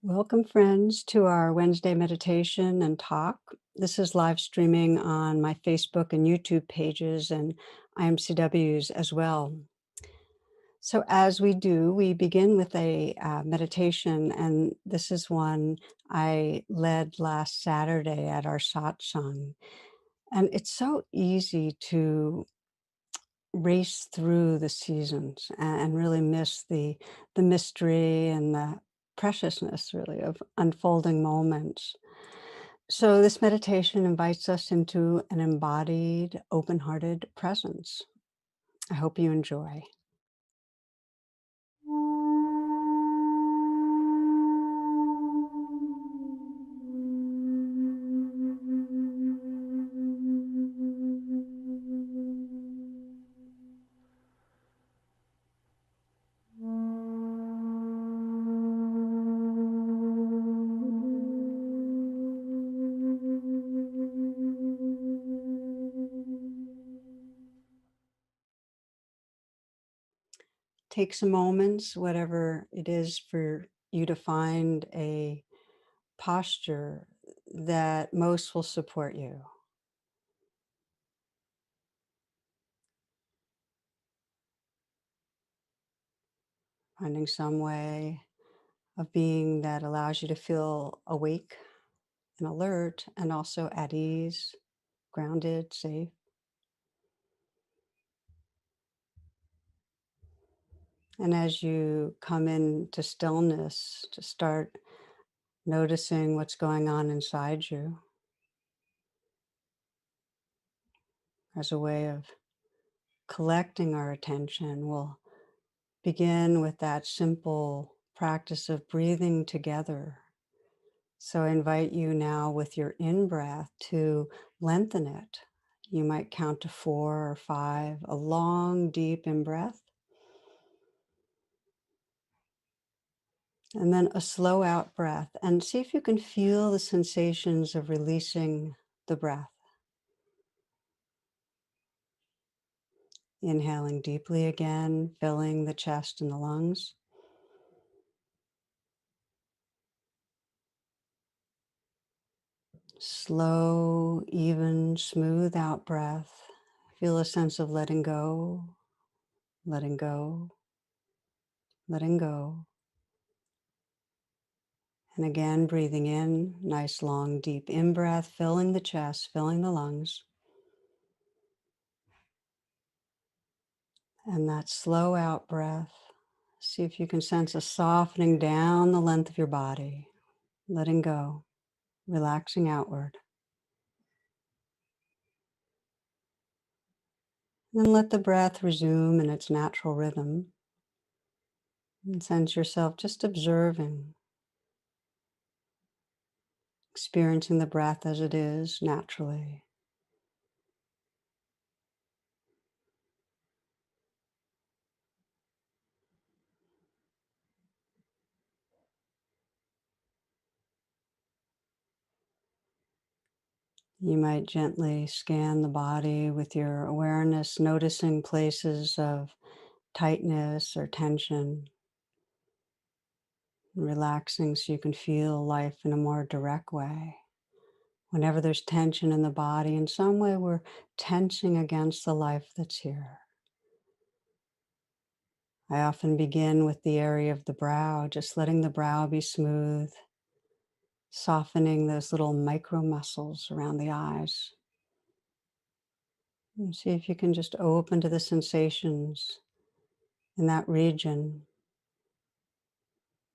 Welcome, friends, to our Wednesday meditation and talk. This is live streaming on my Facebook and YouTube pages and IMCWs as well. So, as we do, we begin with a meditation, and this is one I led last Saturday at our satsang. And it's so easy to race through the seasons and really miss the mystery and the preciousness really of unfolding moments. So this meditation invites us into an embodied, open-hearted presence. I hope you enjoy. Take some moments, whatever it is, for you to find a posture that most will support you. Finding some way of being that allows you to feel awake and alert and also at ease, grounded, safe. And as you come into stillness, to start noticing what's going on inside you as a way of collecting our attention, we'll begin with that simple practice of breathing together. So I invite you now with your in-breath to lengthen it. You might count to 4 or 5, a long, deep in-breath, and then a slow out breath. And see if you can feel the sensations of releasing the breath. Inhaling deeply again, filling the chest and the lungs. Slow, even, smooth out breath. Feel a sense of letting go, letting go, letting go. And again, breathing in, nice, long, deep in-breath, filling the chest, filling the lungs. And that slow out breath. See if you can sense a softening down the length of your body, letting go, relaxing outward. Then let the breath resume in its natural rhythm. And sense yourself just observing, experiencing the breath as it is naturally. You might gently scan the body with your awareness, noticing places of tightness or tension, relaxing so you can feel life in a more direct way. Whenever there's tension in the body, in some way we're tensing against the life that's here. I often begin with the area of the brow, just letting the brow be smooth, softening those little micro muscles around the eyes. And see if you can just open to the sensations in that region.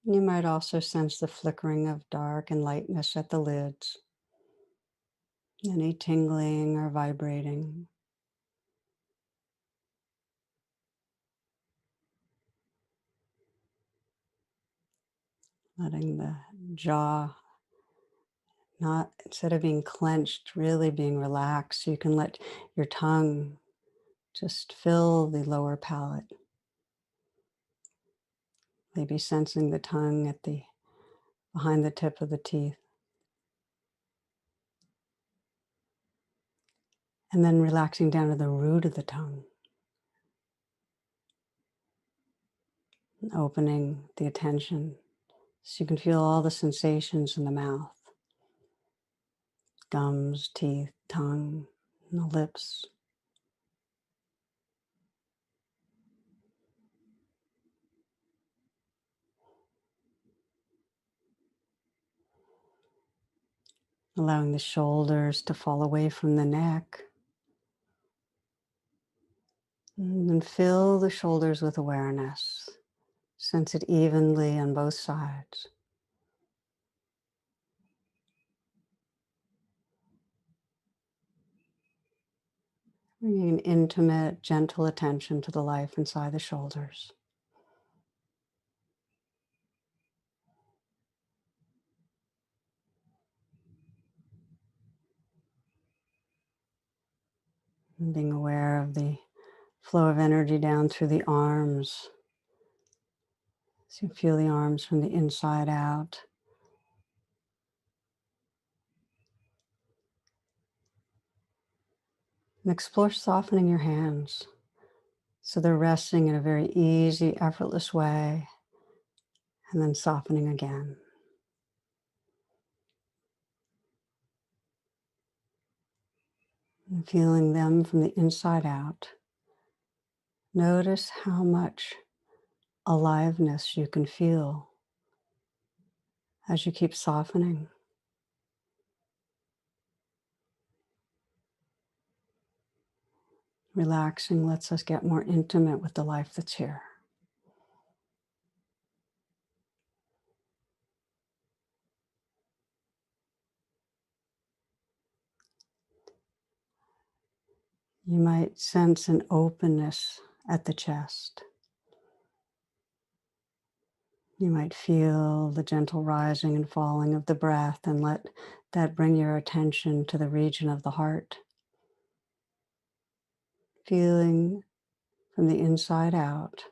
You might also sense the flickering of dark and lightness at the lids, any tingling or vibrating. Letting the jaw, not, instead of being clenched, really being relaxed. So you can let your tongue just fill the lower palate. Maybe sensing the tongue at the behind the tip of the teeth. And then relaxing down to the root of the tongue. And opening the attention. So you can feel all the sensations in the mouth, gums, teeth, tongue, and the lips. Allowing the shoulders to fall away from the neck. And then fill the shoulders with awareness. Sense it evenly on both sides. Bringing an intimate, gentle attention to the life inside the shoulders. And being aware of the flow of energy down through the arms. So you feel the arms from the inside out. And explore softening your hands so they're resting in a very easy, effortless way, and then softening again. And feeling them from the inside out. Notice how much aliveness you can feel as you keep softening. Relaxing lets us get more intimate with the life that's here. You might sense an openness at the chest. You might feel the gentle rising and falling of the breath, and let that bring your attention to the region of the heart. Feeling from the inside out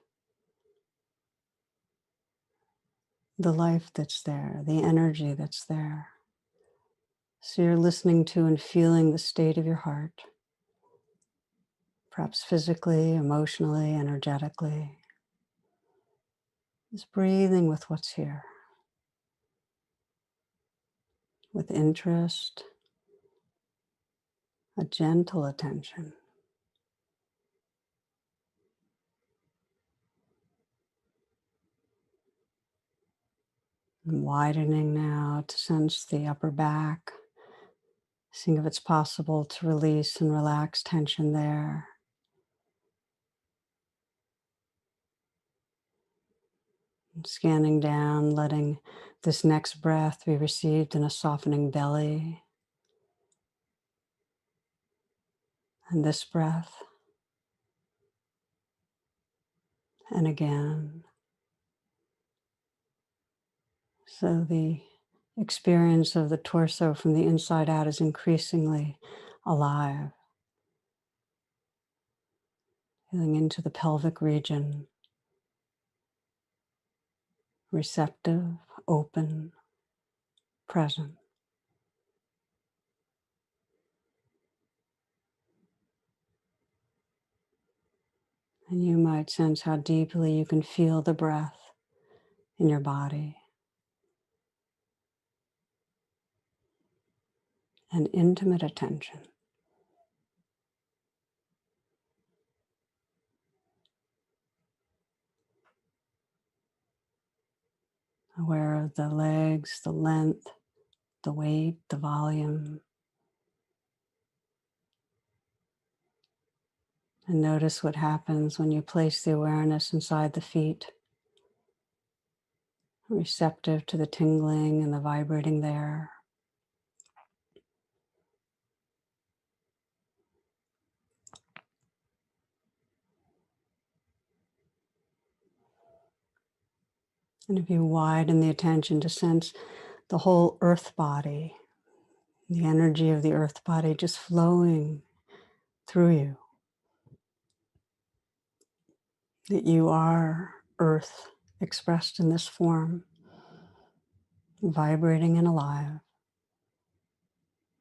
the life that's there, the energy that's there. So you're listening to and feeling the state of your heart, perhaps physically, emotionally, energetically. Just breathing with what's here, with interest, a gentle attention. And widening now to sense the upper back. Seeing if it's possible to release and relax tension there. And scanning down, letting this next breath be received in a softening belly. And this breath. And again. So the experience of the torso from the inside out is increasingly alive. Feeling into the pelvic region. Receptive, open, present. And you might sense how deeply you can feel the breath in your body. And intimate attention. Aware of the legs, the length, the weight, the volume. And notice what happens when you place the awareness inside the feet. Receptive to the tingling and the vibrating there. And if you widen the attention to sense the whole earth body, the energy of the earth body just flowing through you. That you are earth expressed in this form, vibrating and alive.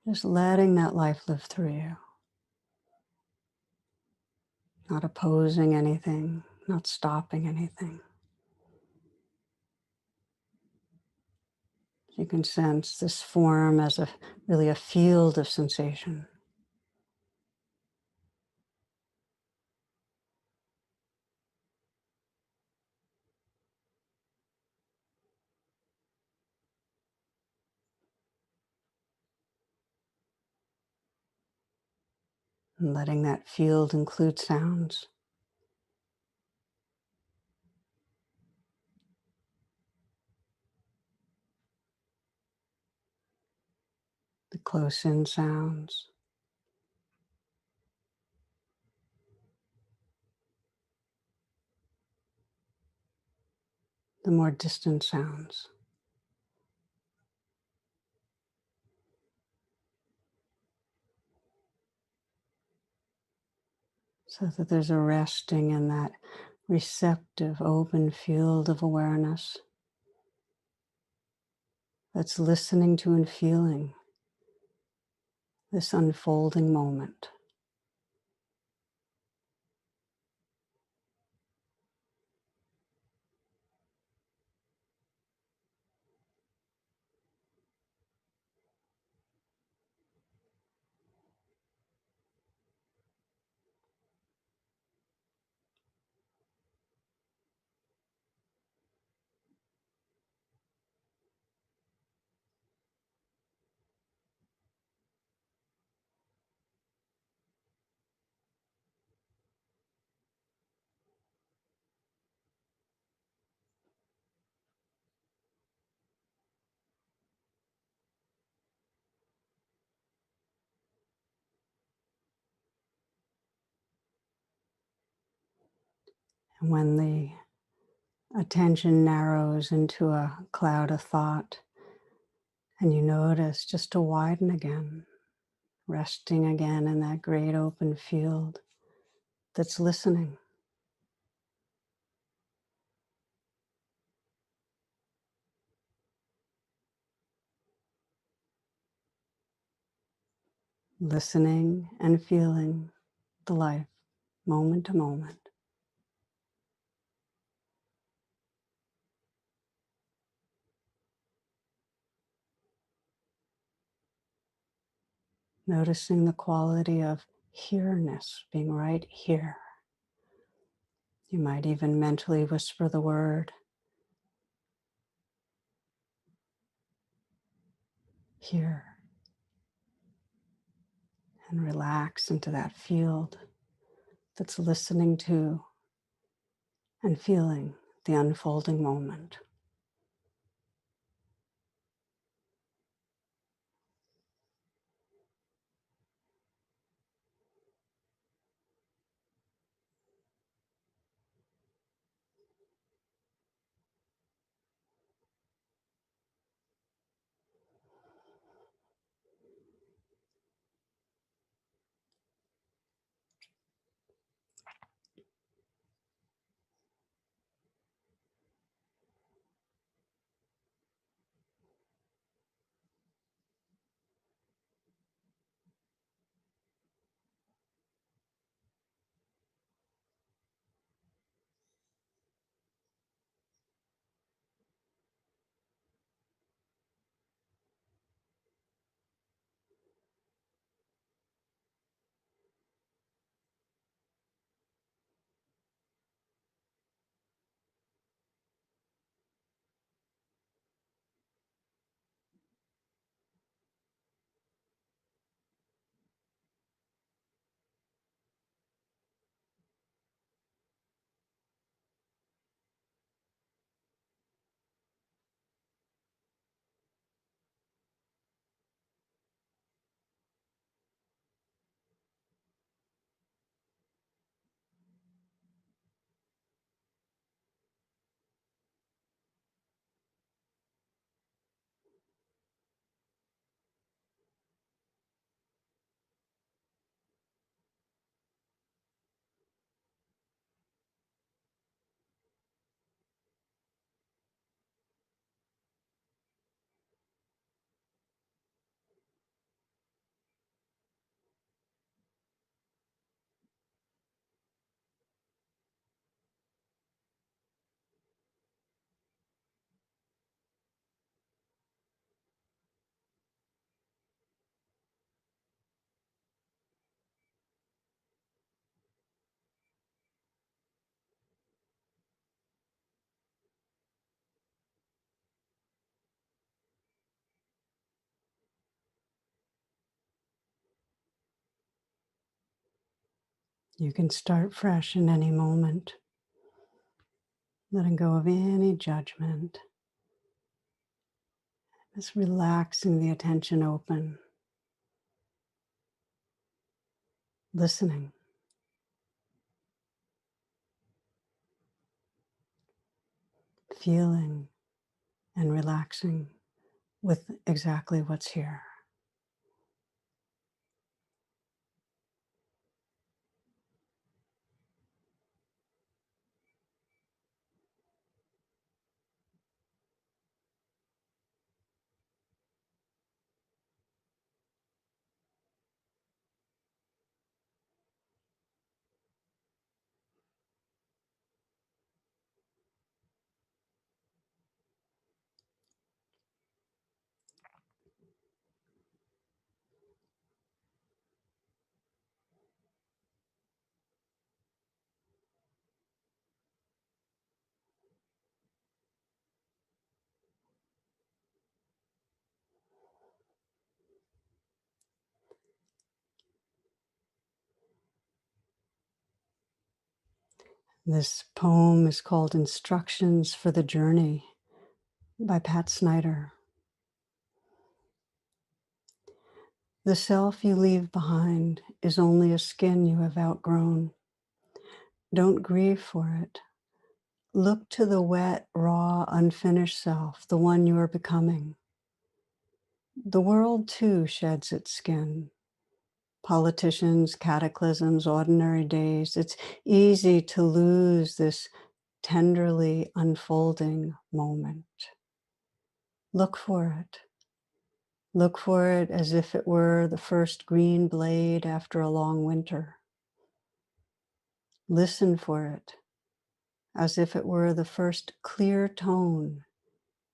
Just letting that life live through you. Not opposing anything, not stopping anything. You can sense this form as really a field of sensation. And letting that field include sounds. The close-in sounds. The more distant sounds. So that there's a resting in that receptive, open field of awareness that's listening to and feeling this unfolding moment. And when the attention narrows into a cloud of thought, and you notice just to widen again, resting again in that great open field that's listening. Listening and feeling the life moment to moment. Noticing the quality of here-ness, being right here. You might even mentally whisper the word here and relax into that field that's listening to and feeling the unfolding moment. You can start fresh in any moment, letting go of any judgment, just relaxing the attention open, listening, feeling, and relaxing with exactly what's here. This poem is called Instructions for the Journey by Snyder. The self you leave behind is only a skin you have outgrown. Don't grieve for it. Look to the wet, raw, unfinished self, the one you are becoming. The world too sheds its skin. Politicians, cataclysms, ordinary days. It's easy to lose this tenderly unfolding moment. Look for it. Look for it as if it were the first green blade after a long winter. Listen for it as if it were the first clear tone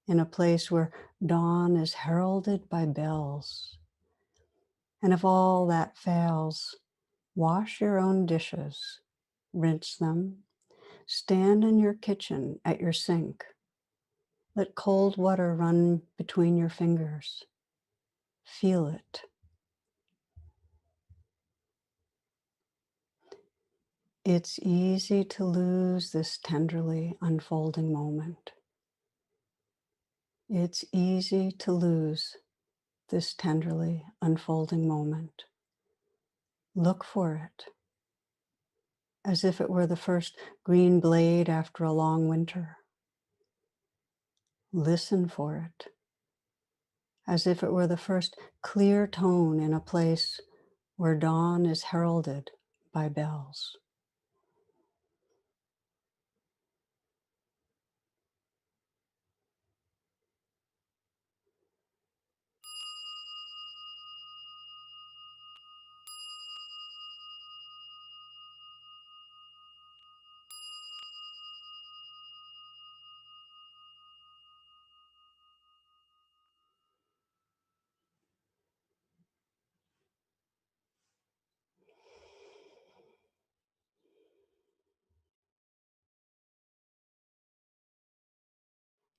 in a place where dawn is heralded by bells. And if all that fails, wash your own dishes, rinse them, stand in your kitchen at your sink. Let cold water run between your fingers. Feel it. It's easy to lose this tenderly unfolding moment. It's easy to lose this tenderly unfolding moment. Look for it as if it were the first green blade after a long winter. Listen for it as if it were the first clear tone in a place where dawn is heralded by bells.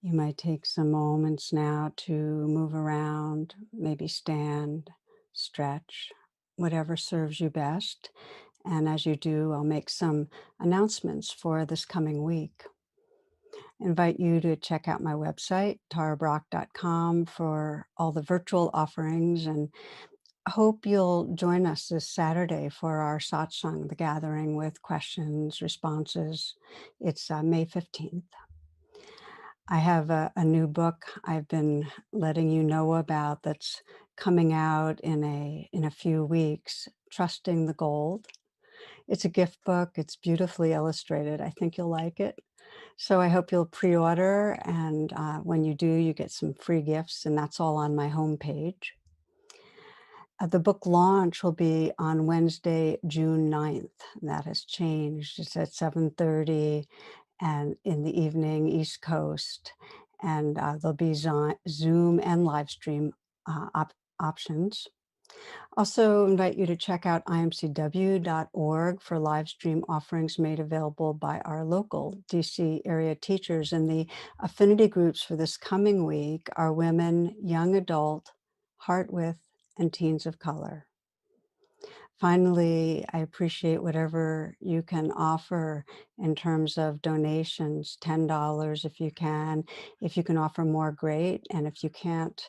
You might take some moments now to move around, maybe stand, stretch, whatever serves you best. And as you do, I'll make some announcements for this coming week. Invite you to check out my website, tarabrach.com, for all the virtual offerings, and hope you'll join us this Saturday for our satsang, the gathering with questions, responses. It's May 15th. I have a new book I've been letting you know about that's coming out in a few weeks, Trusting the Gold. It's a gift book. It's beautifully illustrated. I think you'll like it. So I hope you'll pre-order, and when you do, you get some free gifts, and that's all on my homepage. The book launch will be on Wednesday, June 9th. That has changed. It's at 7:30 and in the evening, East Coast, and there'll be Zoom and live stream options. Also invite you to check out imcw.org for live stream offerings made available by our local DC area teachers. And the affinity groups for this coming week are women, young adult, heart with, and teens of color. Finally, I appreciate whatever you can offer in terms of donations, $10 if you can. If you can offer more, great. And if you can't,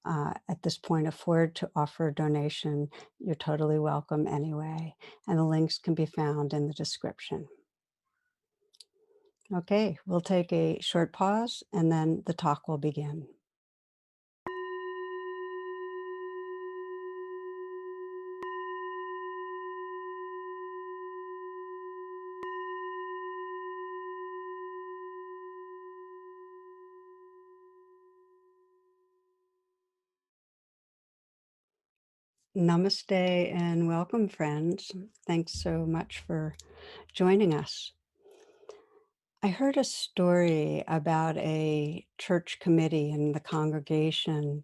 at this point, afford to offer a donation, you're totally welcome anyway. And the links can be found in the description. Okay, we'll take a short pause and then the talk will begin. Namaste and welcome, friends. Thanks so much for joining us. I heard a story about a church committee in the congregation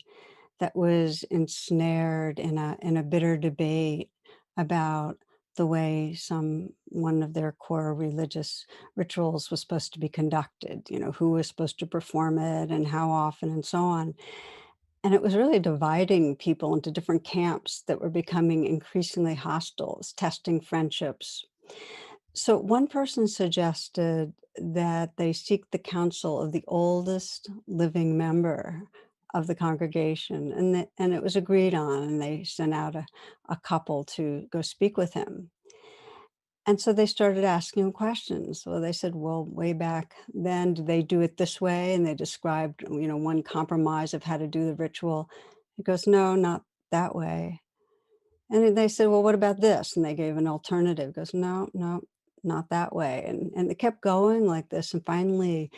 that was ensnared in a bitter debate about the way one of their core religious rituals was supposed to be conducted, who was supposed to perform it and how often and so on. And it was really dividing people into different camps that were becoming increasingly hostile, it was testing friendships. So one person suggested that they seek the counsel of the oldest living member of the congregation, and it was agreed on, and they sent out a couple to go speak with him. And so they started asking him questions. So they said, well, way back then, did they do it this way? And they described, one compromise of how to do the ritual. He goes, no, not that way. And then they said, well, what about this? And they gave an alternative. He goes, no, no, not that way. And they kept going like this. And finally,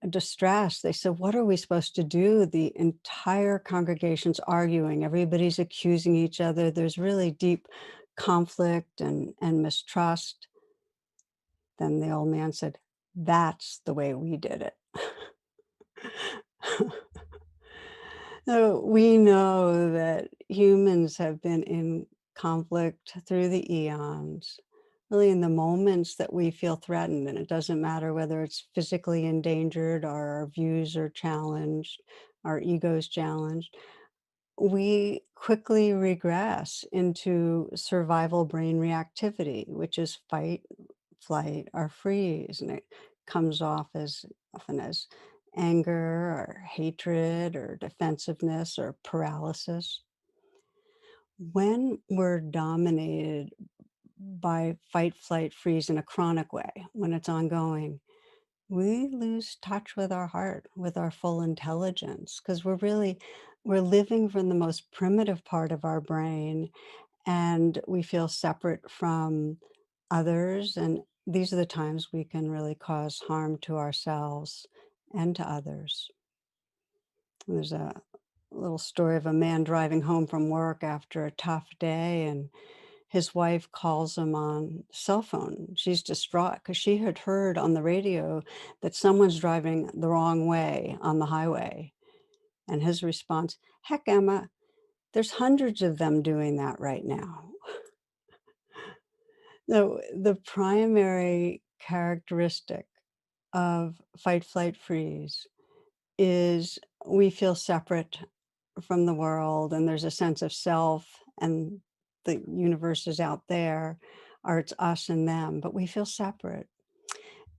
distressed, they said, what are we supposed to do? The entire congregation's arguing. Everybody's accusing each other. There's really deep conflict and mistrust. Then the old man said, that's the way we did it. So we know that humans have been in conflict through the eons, really in the moments that we feel threatened. And it doesn't matter whether it's physically endangered or our views are challenged, our egos challenged. We quickly regress into survival brain reactivity, which is fight, flight, or freeze. And it comes off as often as anger or hatred or defensiveness or paralysis. When we're dominated by fight, flight, freeze in a chronic way, when it's ongoing, we lose touch with our heart, with our full intelligence, because we're living from the most primitive part of our brain, and we feel separate from others. And these are the times we can really cause harm to ourselves and to others. There's a little story of a man driving home from work after a tough day, and his wife calls him on cell phone. She's distraught because she had heard on the radio that someone's driving the wrong way on the highway. And his response, heck, Emma, there's hundreds of them doing that right now. The primary characteristic of fight, flight, freeze is we feel separate from the world, and there's a sense of self, and the universe is out there, or it's us and them, but we feel separate.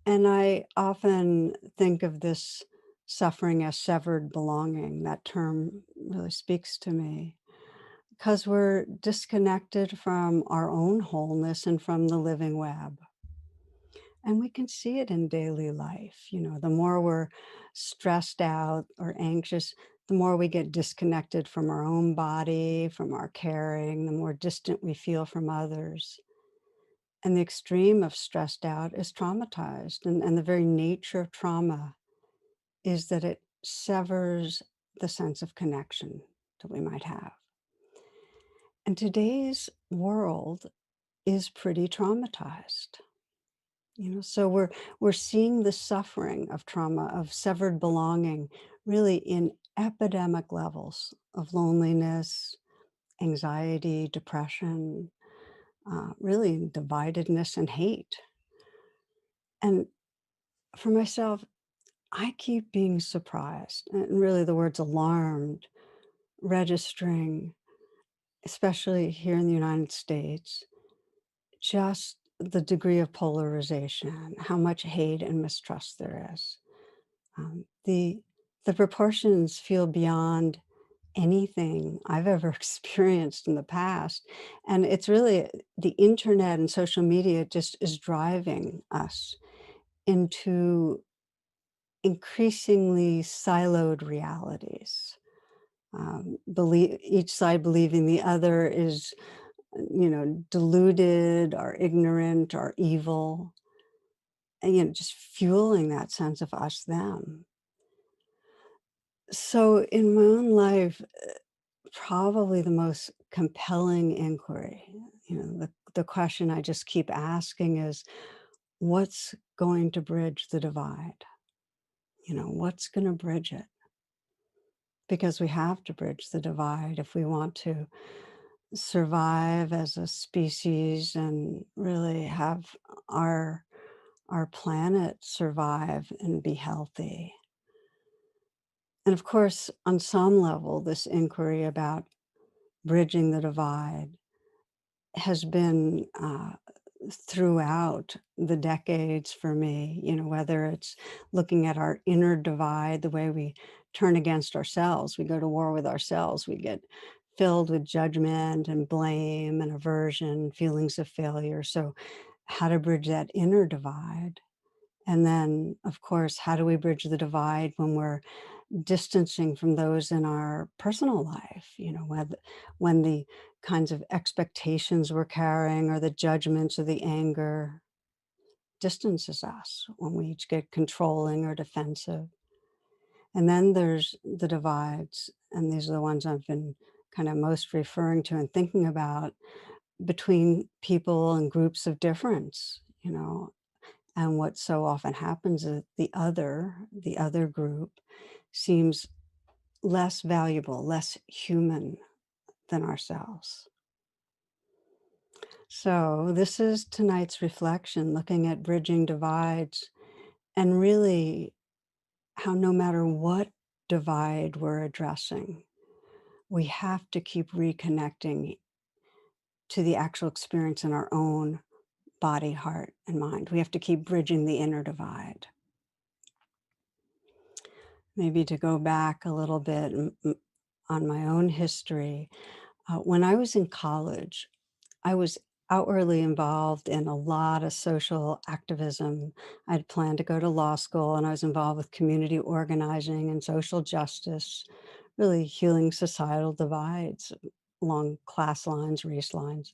And I often think of this suffering as severed belonging. That term really speaks to me because we're disconnected from our own wholeness and from the living web. And we can see it in daily life. The more we're stressed out or anxious, the more we get disconnected from our own body, from our caring, the more distant we feel from others. And the extreme of stressed out is traumatized. And the very nature of trauma is that it severs the sense of connection that we might have. And today's world is pretty traumatized. So we're seeing the suffering of trauma, of severed belonging, really in epidemic levels of loneliness, anxiety, depression, really in dividedness and hate. And for myself, I keep being surprised, and really the words alarmed, registering especially here in the United States, just the degree of polarization, how much hate and mistrust there is. The proportions feel beyond anything I've ever experienced in the past, and it's really the internet and social media just is driving us into increasingly siloed realities. Believe each side believing the other is, deluded or ignorant or evil, and, just fueling that sense of us, them. So in my own life, probably the most compelling inquiry, the question I just keep asking is, what's going to bridge the divide? What's going to bridge it? Because we have to bridge the divide if we want to survive as a species and really have our our planet survive and be healthy. And of course, on some level, this inquiry about bridging the divide has been throughout the decades for me, whether it's looking at our inner divide, the way we turn against ourselves, we go to war with ourselves, we get filled with judgment and blame and aversion, feelings of failure. So, how to bridge that inner divide? And then, of course, how do we bridge the divide when we're distancing from those in our personal life, when the kinds of expectations we're carrying or the judgments or the anger distances us, when we each get controlling or defensive. And then there's the divides, and these are the ones I've been kind of most referring to and thinking about between people and groups of difference, and what so often happens is the other group seems less valuable, less human than ourselves. So, this is tonight's reflection, looking at bridging divides and really how no matter what divide we're addressing, we have to keep reconnecting to the actual experience in our own body, heart, and mind. We have to keep bridging the inner divide. Maybe to go back a little bit on my own history, when I was in college, I was outwardly involved in a lot of social activism. I'd planned to go to law school, and I was involved with community organizing and social justice, really healing societal divides along class lines, race lines.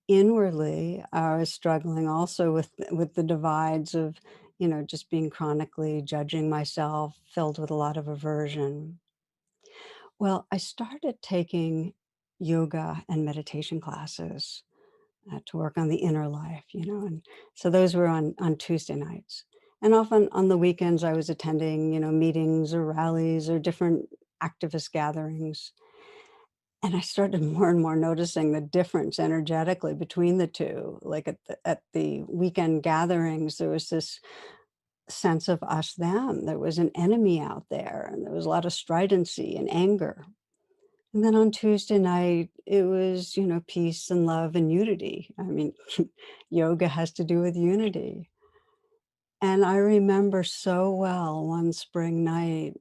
Inwardly, I was struggling also with the divides of, just being chronically judging myself, filled with a lot of aversion. Well, I started taking yoga and meditation classes to work on the inner life, and so those were on Tuesday nights. And often on the weekends, I was attending, meetings or rallies or different activist gatherings. And I started more and more noticing the difference energetically between the two. Like at the weekend gatherings, there was this sense of us them. There was an enemy out there, and there was a lot of stridency and anger. And then on Tuesday night, it was, peace and love and unity. I mean, yoga has to do with unity. And I remember so well one spring night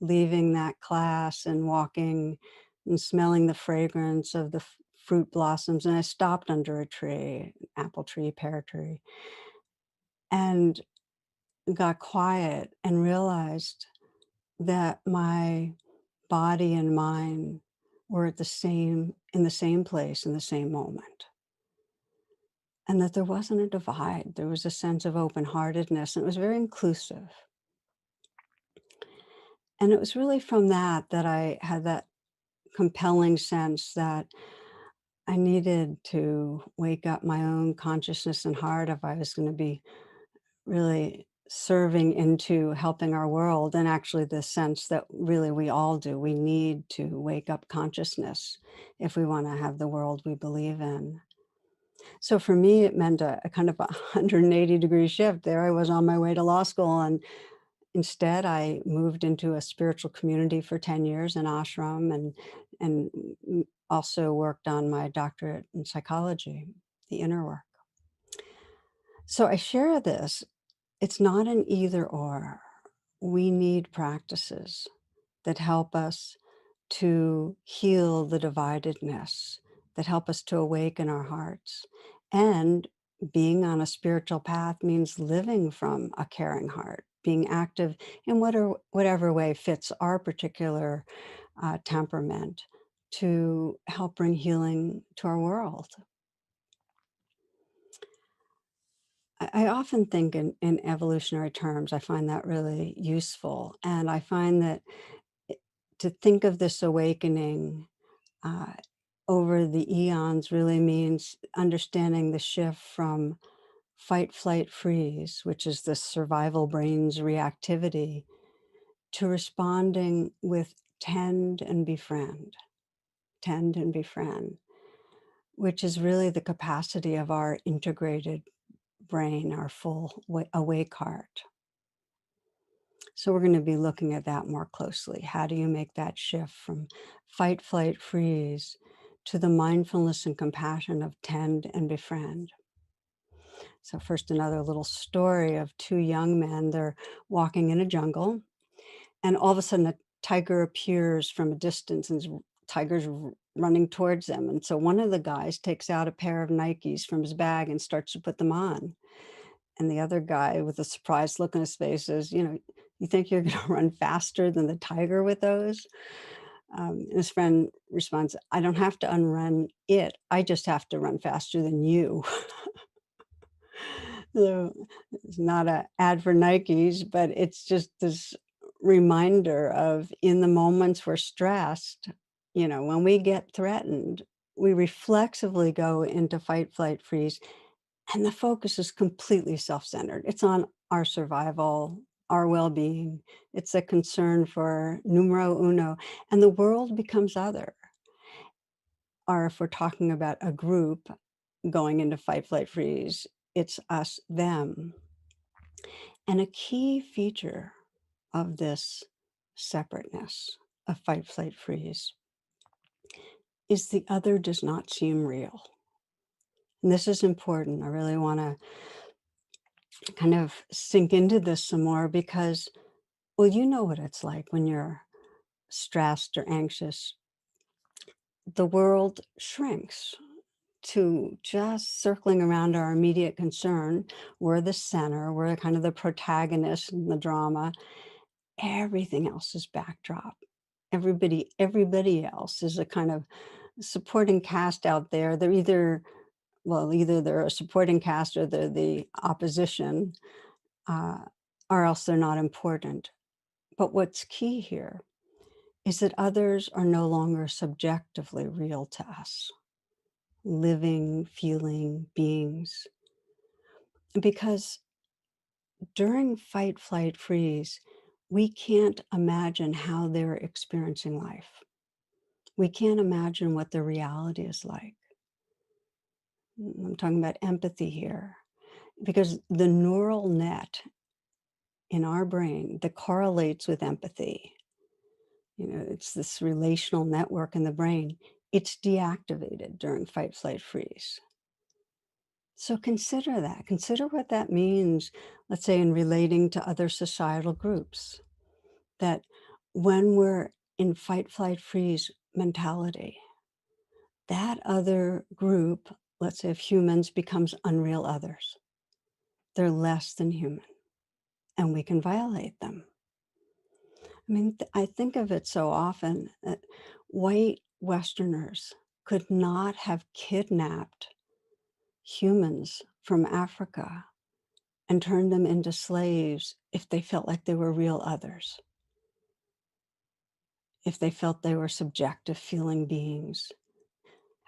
leaving that class and walking and smelling the fragrance of the fruit blossoms. And I stopped under a tree, apple tree, pear tree, and got quiet and realized that my body and mind were in the same place in the same moment. And that there wasn't a divide. There was a sense of open-heartedness, and it was very inclusive. And it was really from that I had that compelling sense that I needed to wake up my own consciousness and heart if I was going to be really serving into helping our world, and actually the sense that really we all do. We need to wake up consciousness if we want to have the world we believe in. So for me, it meant a kind of a 180-degree shift. There I was on my way to law school, and Instead, I moved into a spiritual community for 10 years, an ashram, and also worked on my doctorate in psychology, the inner work. So I share this. It's not an either or. We need practices that help us to heal the dividedness, that help us to awaken our hearts. And being on a spiritual path means living from a caring heart, being active in whatever way fits our particular temperament to help bring healing to our world. I often think in evolutionary terms. I find that really useful. And I find that it- to think of this awakening uh, over the eons really means understanding the shift from fight, flight, freeze, which is the survival brain's reactivity, to responding with tend and befriend, which is really the capacity of our integrated brain, our full awake heart. So we're going to be looking at that more closely. How do you make that shift from fight, flight, freeze to the mindfulness and compassion of tend and befriend? So first, another little story of two young men. They're walking in a jungle, and all of a sudden a tiger appears from a distance, and tiger's running towards them. And so one of the guys takes out a pair of Nikes from his bag and starts to put them on. And the other guy, with a surprised look on his face, says, "You think you're going to run faster than the tiger with those?" And his friend responds, "I don't have to unrun it. I just have to run faster than you." So it's not an ad for Nikes, but it's just this reminder of, in the moments we're stressed, when we get threatened, we reflexively go into fight, flight, freeze, and the focus is completely self-centered. It's on our survival, our well-being. It's a concern for numero uno, and the world becomes other. Or if we're talking about a group going into fight, flight, freeze, it's us, them. And a key feature of this separateness of fight, flight, freeze is the other does not seem real. And this is important. I really want to kind of sink into this some more because, well, you know what it's like when you're stressed or anxious. The world shrinks to just circling around our immediate concern. We're the center, we're kind of the protagonist in the drama. Everything else is backdrop. Everybody else is a kind of supporting cast out there. They're either they're a supporting cast or they're the opposition, uh, or else they're not important. But what's key here is that others are no longer subjectively real to us, living, feeling beings. Because during fight, flight, freeze, we can't imagine how they're experiencing life. We can't imagine what the reality is like. I'm talking about empathy here, because the neural net in our brain that correlates with empathy, it's this relational network in the brain, it's deactivated during fight, flight, freeze. So consider that. Consider what that means, let's say, in relating to other societal groups, that when we're in fight, flight, freeze mentality, that other group, let's say of humans, becomes unreal others. They're less than human, and we can violate them. I mean, I think of it so often that white Westerners could not have kidnapped humans from Africa and turned them into slaves if they felt like they were real others, if they felt they were subjective feeling beings.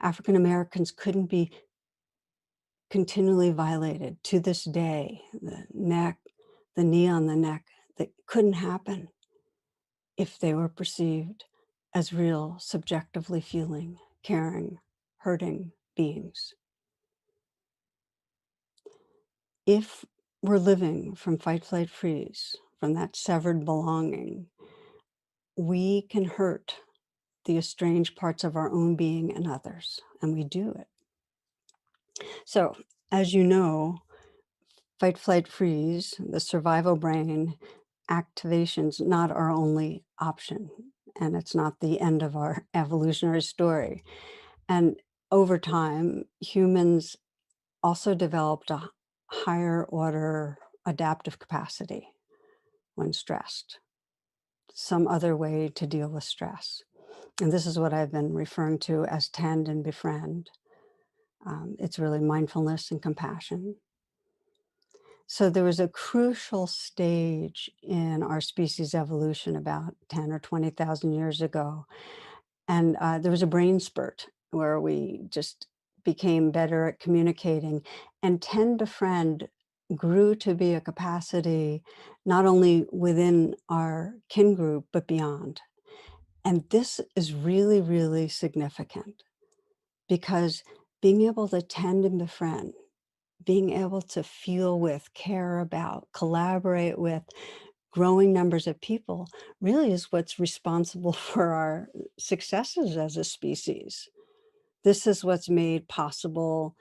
African Americans couldn't be continually violated to this day. The neck, the knee on the neck, that couldn't happen if they were perceived as real, subjectively feeling, caring, hurting beings. If we're living from fight, flight, freeze, from that severed belonging, we can hurt the estranged parts of our own being and others, and we do it. So, as you know, fight, flight, freeze, the survival brain activation's not our only option, and it's not the end of our evolutionary story. And over time, humans also developed a higher order adaptive capacity when stressed, some other way to deal with stress. And this is what I've been referring to as tend and befriend. It's really mindfulness and compassion. So there was a crucial stage in our species evolution about 10 or 20,000 years ago. And there was a brain spurt where we just became better at communicating. And tend to friend grew to be a capacity not only within our kin group, but beyond. And this is really, really significant because being able to tend and befriend, being able to feel with, care about, collaborate with growing numbers of people really is what's responsible for our successes as a species. This is what's made possible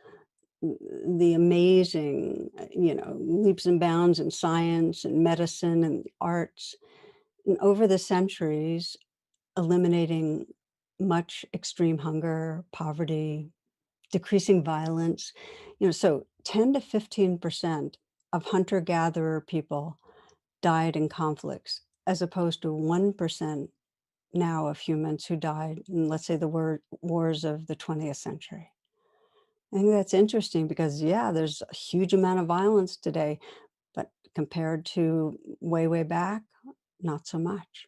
the amazing, leaps and bounds in science and medicine and the arts. And over the centuries, eliminating much extreme hunger, poverty, decreasing violence. So 10 to 15% of hunter-gatherer people died in conflicts, as opposed to 1% now of humans who died in, let's say, the wars of the 20th century. I think that's interesting because, yeah, there's a huge amount of violence today, but compared to way, way back, not so much.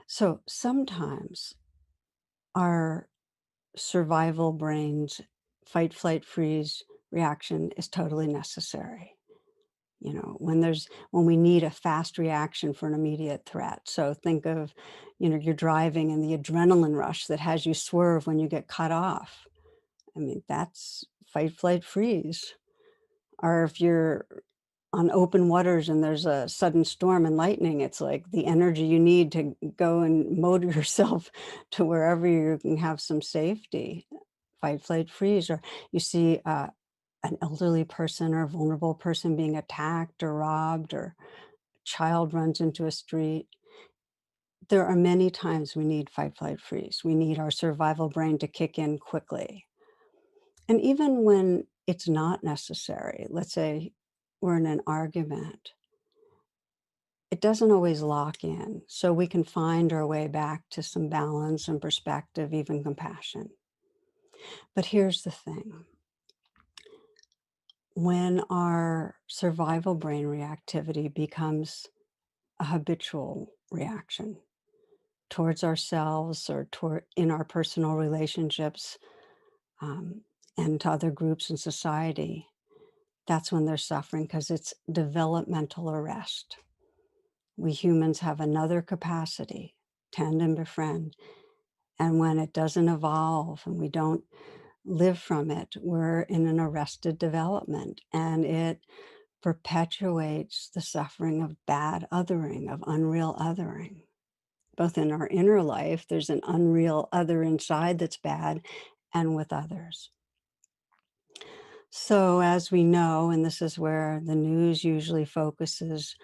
So sometimes our survival brain's fight, flight, freeze reaction is totally necessary. When we need a fast reaction for an immediate threat. So think of, you're driving and the adrenaline rush that has you swerve when you get cut off. I mean, that's fight, flight, freeze. Or if you're on open waters and there's a sudden storm and lightning, it's like the energy you need to go and motor yourself to wherever you can have some safety. Fight, flight, freeze. Or you see an elderly person or a vulnerable person being attacked or robbed, or a child runs into a street. There are many times we need fight, flight, freeze. We need our survival brain to kick in quickly. And even when it's not necessary, let's say we're in an argument, it doesn't always lock in. So we can find our way back to some balance and perspective, even compassion. But here's the thing. When our survival brain reactivity becomes a habitual reaction towards ourselves or in our personal relationships, um, and to other groups in society, that's when they're suffering because it's developmental arrest. We humans have another capacity, tend and befriend. And when it doesn't evolve and we don't live from it, we're in an arrested development, and it perpetuates the suffering of bad othering, of unreal othering. Both in our inner life, there's an unreal other inside that's bad, and with others. So, as we know, and this is where the news usually focuses,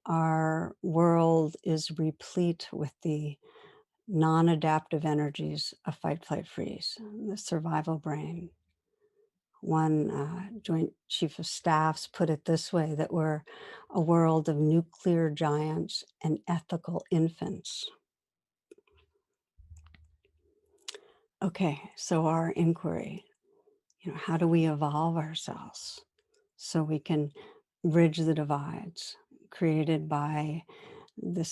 our world is replete with the non adaptive energies of fight, flight, freeze, the survival brain. One Joint Chief of Staffs put it this way, that we're a world of nuclear giants and ethical infants. Okay, so our inquiry, how do we evolve ourselves so we can bridge the divides created by the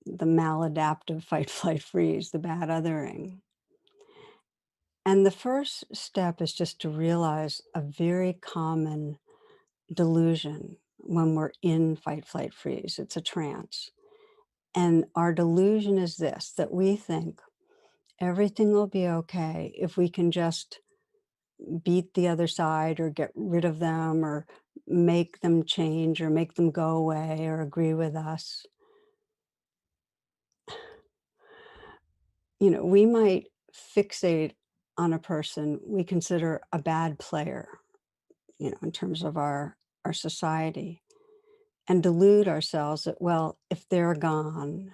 maladaptive fight, flight, freeze, the bad othering? And the first step is just to realize a very common delusion when we're in fight, flight, freeze. It's a trance. And our delusion is this, that we think everything will be okay if we can just beat the other side or get rid of them or make them change or make them go away or agree with us. We might fixate on a person we consider a bad player, in terms of our society, and delude ourselves that, well, if they're gone,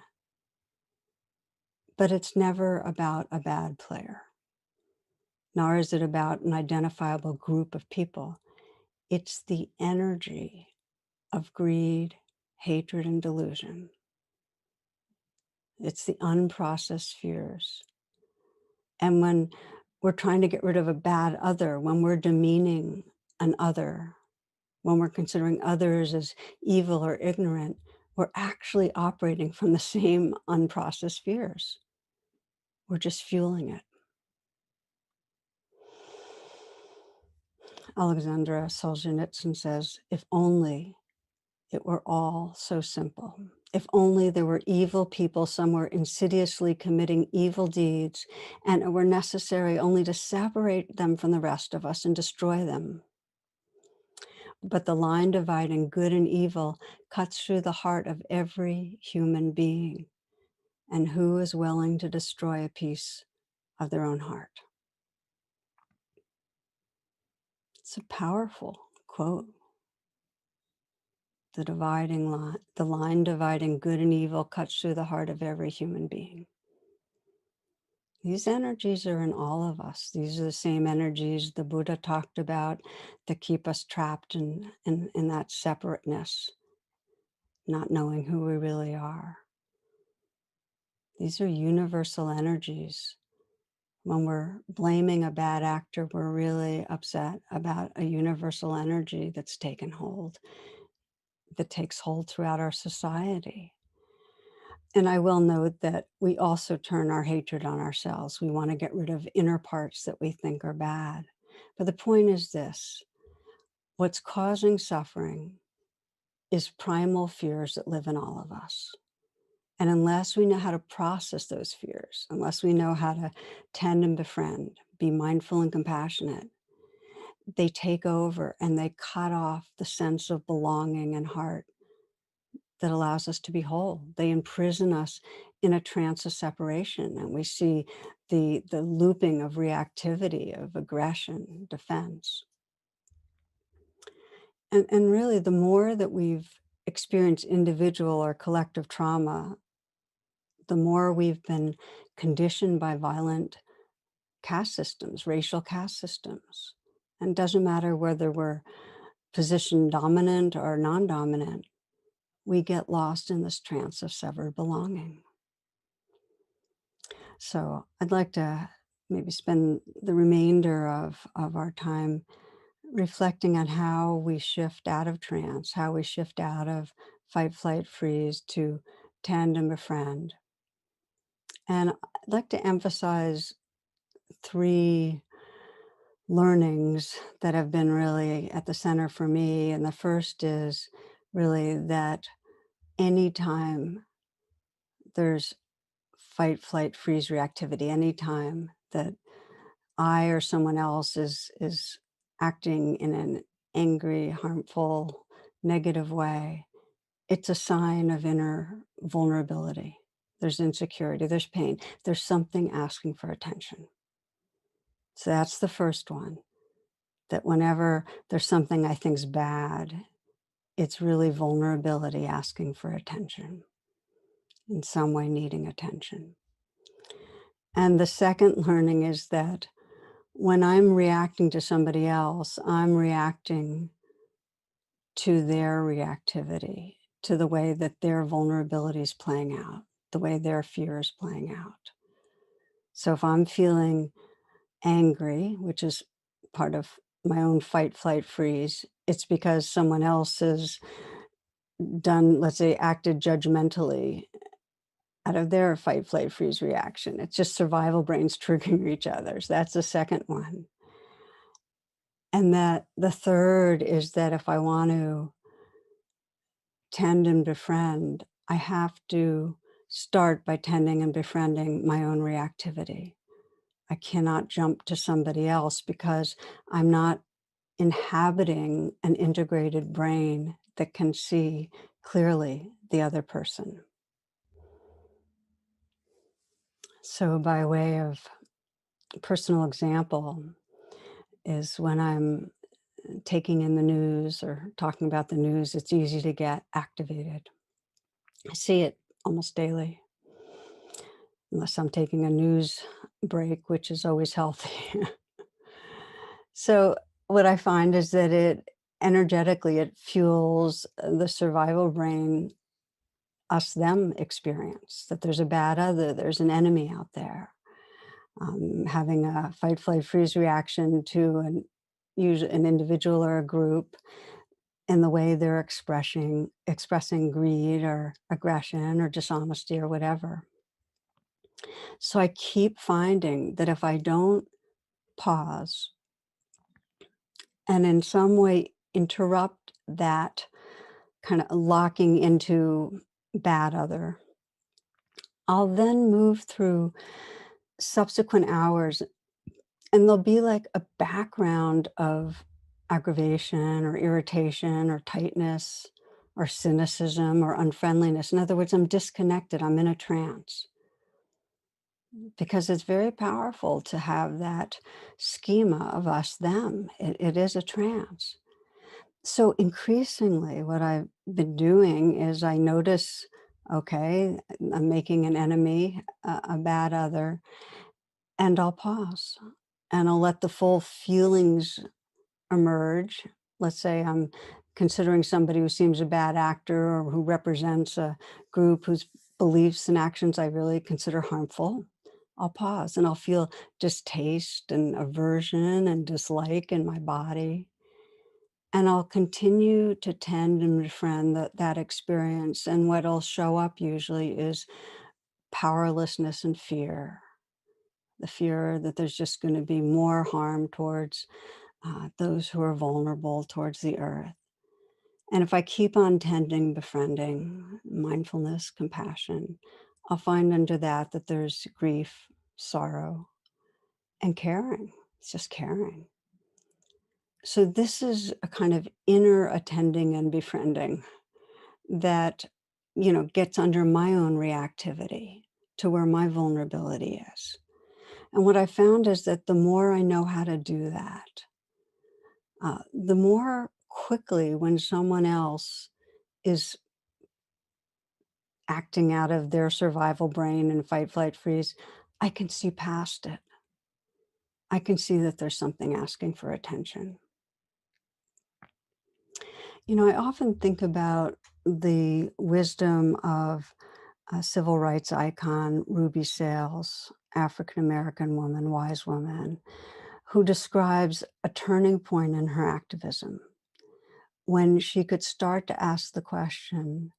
but it's never about a bad player, nor is it about an identifiable group of people. It's the energy of greed, hatred, and delusion. It's the unprocessed fears. And when we're trying to get rid of a bad other, when we're demeaning an other, when we're considering others as evil or ignorant, we're actually operating from the same unprocessed fears. We're just fueling it. Alexandra Solzhenitsyn says, if only it were all so simple. If only there were evil people somewhere insidiously committing evil deeds, and it were necessary only to separate them from the rest of us and destroy them. But the line dividing good and evil cuts through the heart of every human being. And who is willing to destroy a piece of their own heart? It's a powerful quote. The line dividing good and evil cuts through the heart of every human being. These energies are in all of us. These are the same energies the Buddha talked about that keep us trapped in that separateness, not knowing who we really are. These are universal energies. When we're blaming a bad actor, we're really upset about a universal energy that's taken hold, that takes hold throughout our society. And I will note that we also turn our hatred on ourselves. We want to get rid of inner parts that we think are bad. But the point is this: what's causing suffering is primal fears that live in all of us. And unless we know how to process those fears, unless we know how to tend and befriend, be mindful and compassionate, they take over and they cut off the sense of belonging and heart that allows us to be whole. They imprison us in a trance of separation, and we see the looping of reactivity, of aggression, defense. And really, the more that we've experienced individual or collective trauma, the more we've been conditioned by violent caste systems, racial caste systems. And it doesn't matter whether we're position dominant or non-dominant, we get lost in this trance of severed belonging. So I'd like to maybe spend the remainder of our time reflecting on how we shift out of trance, how we shift out of fight, flight, freeze to tend and befriend. And I'd like to emphasize 3 learnings that have been really at the center for me. And the first is really that anytime there's fight, flight, freeze reactivity, anytime that I or someone else is acting in an angry, harmful, negative way, it's a sign of inner vulnerability. There's insecurity, there's pain, there's something asking for attention. So that's the first one, that whenever there's something I think's bad, it's really vulnerability asking for attention, in some way needing attention. And the second learning is that when I'm reacting to somebody else, I'm reacting to their reactivity, to the way that their vulnerability is playing out, the way their fear is playing out. So if I'm feeling angry, which is part of my own fight, flight, freeze, it's because someone else has done, let's say, acted judgmentally out of their fight, flight, freeze reaction. It's just survival brains triggering each other. So that's the second one. And that the third is that if I want to tend and befriend, I have to start by tending and befriending my own reactivity. I cannot jump to somebody else because I'm not inhabiting an integrated brain that can see clearly the other person. So, by way of personal example, is when I'm taking in the news or talking about the news, it's easy to get activated. I see it almost daily, unless I'm taking a news break, which is always healthy. So, what I find is that it energetically it fuels the survival brain us them experience that there's a bad other, there's an enemy out there. Having a fight, flight, freeze reaction to an individual or a group in the way they're expressing greed or aggression or dishonesty or whatever. So I keep finding that if I don't pause and in some way interrupt that kind of locking into bad other, I'll then move through subsequent hours and there'll be like a background of aggravation or irritation or tightness or cynicism or unfriendliness. In other words, I'm disconnected, I'm in a trance because it's very powerful to have that schema of us, them. It is a trance. So increasingly, what I've been doing is I notice, okay, I'm making an enemy, a bad other, and I'll pause and I'll let the full feelings emerge. Let's say I'm considering somebody who seems a bad actor or who represents a group whose beliefs and actions I really consider harmful. I'll pause and I'll feel distaste and aversion and dislike in my body. And I'll continue to tend and befriend that experience. And what'll show up usually is powerlessness and fear, the fear that there's just going to be more harm towards those who are vulnerable towards the earth. And if I keep on tending, befriending, mindfulness, compassion, I'll find under that there's grief, sorrow, and caring. It's just caring. So this is a kind of inner attending and befriending that, gets under my own reactivity to where my vulnerability is. And what I found is that the more I know how to do that, the more quickly when someone else is acting out of their survival brain and fight, flight, freeze, I can see past it. I can see that there's something asking for attention. I often think about the wisdom of a civil rights icon, Ruby Sales, African American woman, wise woman, who describes a turning point in her activism when she could start to ask the question,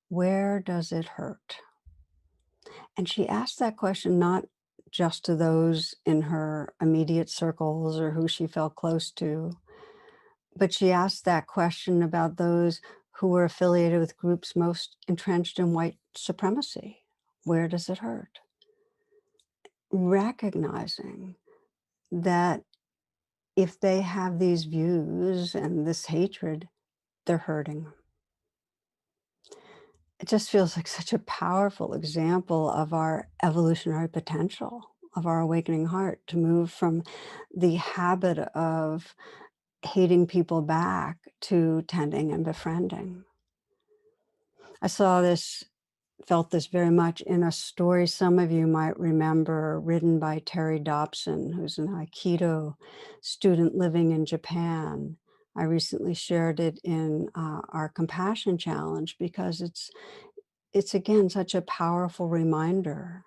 where does it hurt? And she asked that question not just to those in her immediate circles or who she felt close to, but she asked that question about those who were affiliated with groups most entrenched in white supremacy. Where does it hurt? Recognizing that if they have these views and this hatred, they're hurting. It just feels like such a powerful example of our evolutionary potential, of our awakening heart to move from the habit of hating people back to tending and befriending. I felt this very much in a story some of you might remember, written by Terry Dobson, who's an Aikido student living in Japan. I recently shared it in our Compassion Challenge because it's again such a powerful reminder.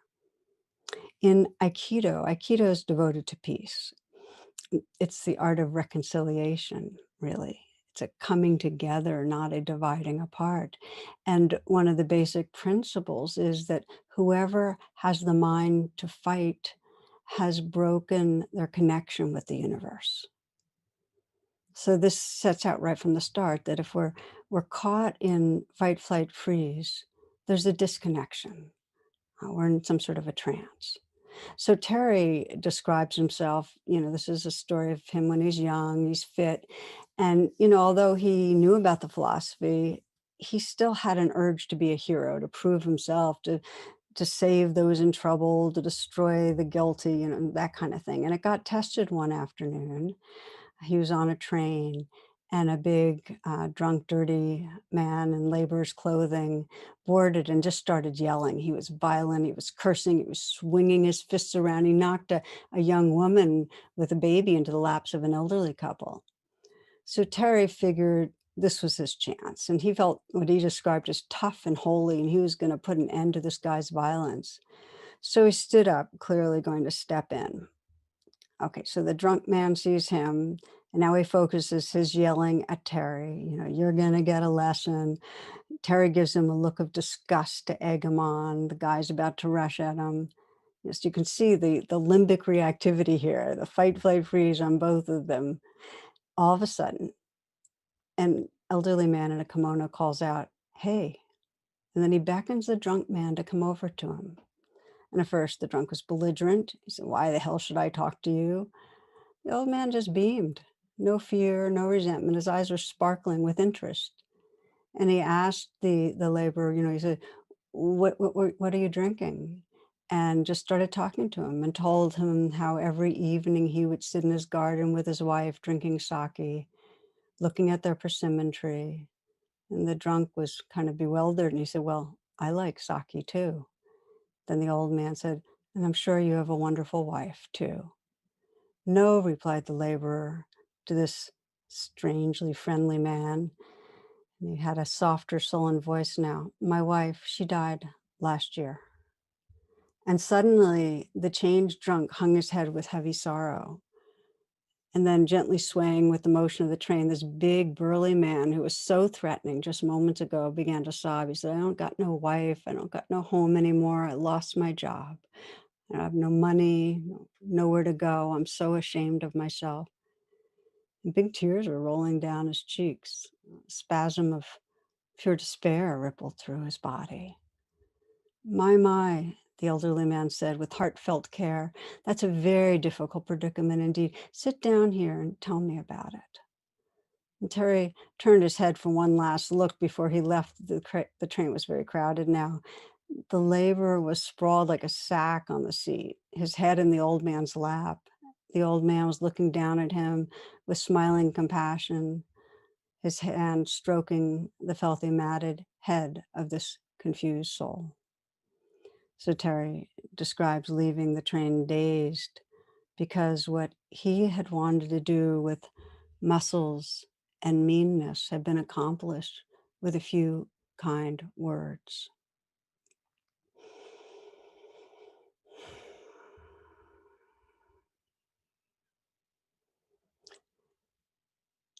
In Aikido is devoted to peace. It's the art of reconciliation, really. It's a coming together, not a dividing apart. And one of the basic principles is that whoever has the mind to fight has broken their connection with the universe. So this sets out right from the start that if we're caught in fight, flight, freeze, there's a disconnection. We're in some sort of a trance. So Terry describes himself, this is a story of him when he's young, he's fit. And, although he knew about the philosophy, he still had an urge to be a hero, to prove himself, to save those in trouble, to destroy the guilty, that kind of thing. And it got tested one afternoon. He was on a train, and a big, drunk, dirty man in laborer's clothing boarded and just started yelling. He was violent, he was cursing, he was swinging his fists around. He knocked a young woman with a baby into the laps of an elderly couple. So Terry figured this was his chance, and he felt what he described as tough and holy, and he was going to put an end to this guy's violence. So he stood up, clearly going to step in. Okay, so the drunk man sees him, and now he focuses his yelling at Terry. You're going to get a lesson. Terry gives him a look of disgust to egg him on. The guy's about to rush at him. Yes, you can see the limbic reactivity here, the fight, flight, freeze on both of them. All of a sudden, an elderly man in a kimono calls out, "Hey," and then he beckons the drunk man to come over to him. And at first, the drunk was belligerent. He said, "Why the hell should I talk to you?" The old man just beamed. No fear, no resentment. His eyes were sparkling with interest. And he asked the laborer, he said, what are you drinking? And just started talking to him and told him how every evening he would sit in his garden with his wife drinking sake, looking at their persimmon tree. And the drunk was kind of bewildered. And he said, "Well, I like sake too." Then the old man said, "And I'm sure you have a wonderful wife too." "No," replied the laborer to this strangely friendly man. And he had a softer, sullen voice now. "My wife, she died last year." And suddenly the changed drunk hung his head with heavy sorrow. And then, gently swaying with the motion of the train, this big, burly man who was so threatening just moments ago began to sob. He said, "I don't got no wife. I don't got no home anymore. I lost my job. I have no money, nowhere to go. I'm so ashamed of myself." And big tears were rolling down his cheeks. A spasm of pure despair rippled through his body. My," the elderly man said with heartfelt care, "that's a very difficult predicament indeed. Sit down here and tell me about it." And Terry turned his head for one last look before he left. The train was very crowded now. The laborer was sprawled like a sack on the seat, his head in the old man's lap. The old man was looking down at him with smiling compassion, his hand stroking the filthy, matted head of this confused soul. So Terry describes leaving the train dazed because what he had wanted to do with muscles and meanness had been accomplished with a few kind words.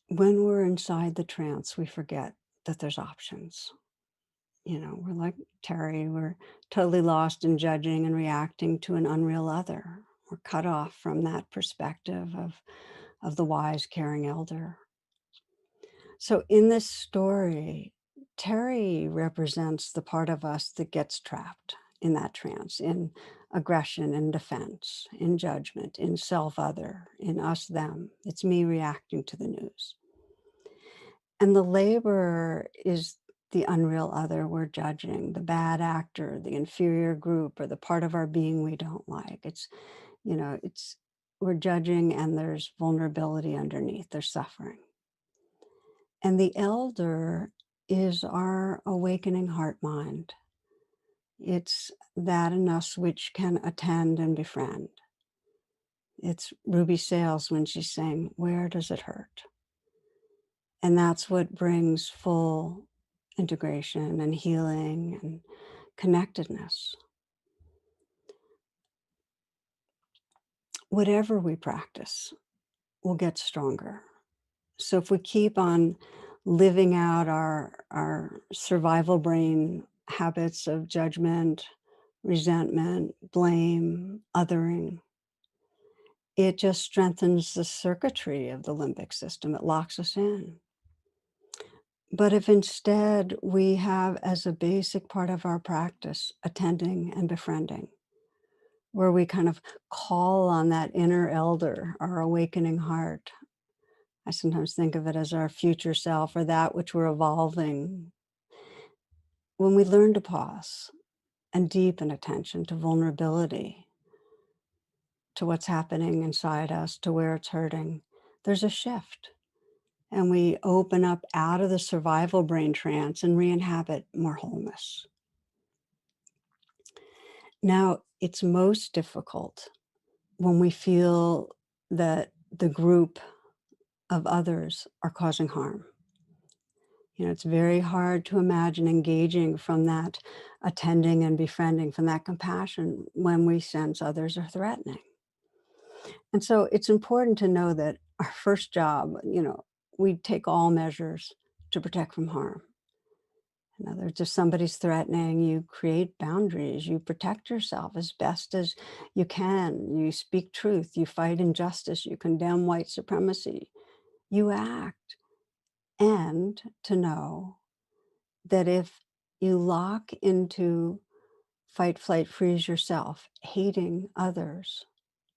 When we're inside the trance, we forget that there's options. We're like Terry, we're totally lost in judging and reacting to an unreal other. We're cut off from that perspective of the wise, caring elder. So in this story, Terry represents the part of us that gets trapped in that trance, in aggression and defense, in judgment, in self-other, in us, them. It's me reacting to the news. And the laborer is the unreal other we're judging, the bad actor, the inferior group, or the part of our being we don't like. It's we're judging and there's vulnerability underneath, there's suffering. And the elder is our awakening heart mind. It's that in us which can attend and befriend. It's Ruby Sales when she's saying, "Where does it hurt?" And that's what brings full integration and healing and connectedness. Whatever we practice will get stronger. So if we keep on living out our survival brain habits of judgment, resentment, blame, othering, it just strengthens the circuitry of the limbic system. It locks us in. But if instead we have as a basic part of our practice attending and befriending, where we kind of call on that inner elder, our awakening heart. I sometimes think of it as our future self or that which we're evolving. When we learn to pause and deepen attention to vulnerability, to what's happening inside us, to where it's hurting, there's a shift. And we open up out of the survival brain trance and re-inhabit more wholeness. Now, it's most difficult when we feel that the group of others are causing harm. It's very hard to imagine engaging from that attending and befriending, from that compassion when we sense others are threatening. And so it's important to know that our first job, we take all measures to protect from harm. In other words, if somebody's threatening, you create boundaries, you protect yourself as best as you can, you speak truth, you fight injustice, you condemn white supremacy, you act. And to know that if you lock into fight, flight, freeze yourself, hating others,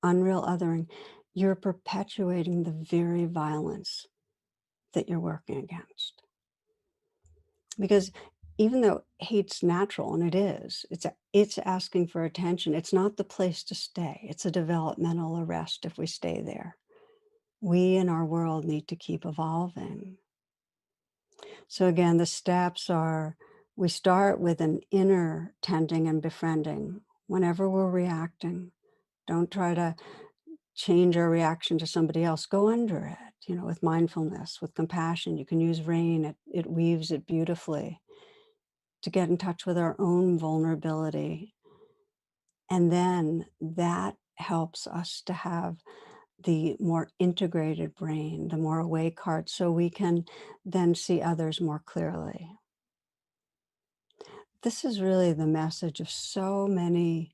unreal othering, you're perpetuating the very violence that you're working against. Because even though hate's natural, and it is, it's asking for attention. It's not the place to stay. It's a developmental arrest if we stay there. We in our world need to keep evolving. So again, the steps are, we start with an inner tending and befriending. Whenever we're reacting, don't try to change our reaction to somebody else. Go under it, with mindfulness, with compassion. You can use rain. It weaves it beautifully to get in touch with our own vulnerability. And then that helps us to have the more integrated brain, the more awake heart, so we can then see others more clearly. This is really the message of so many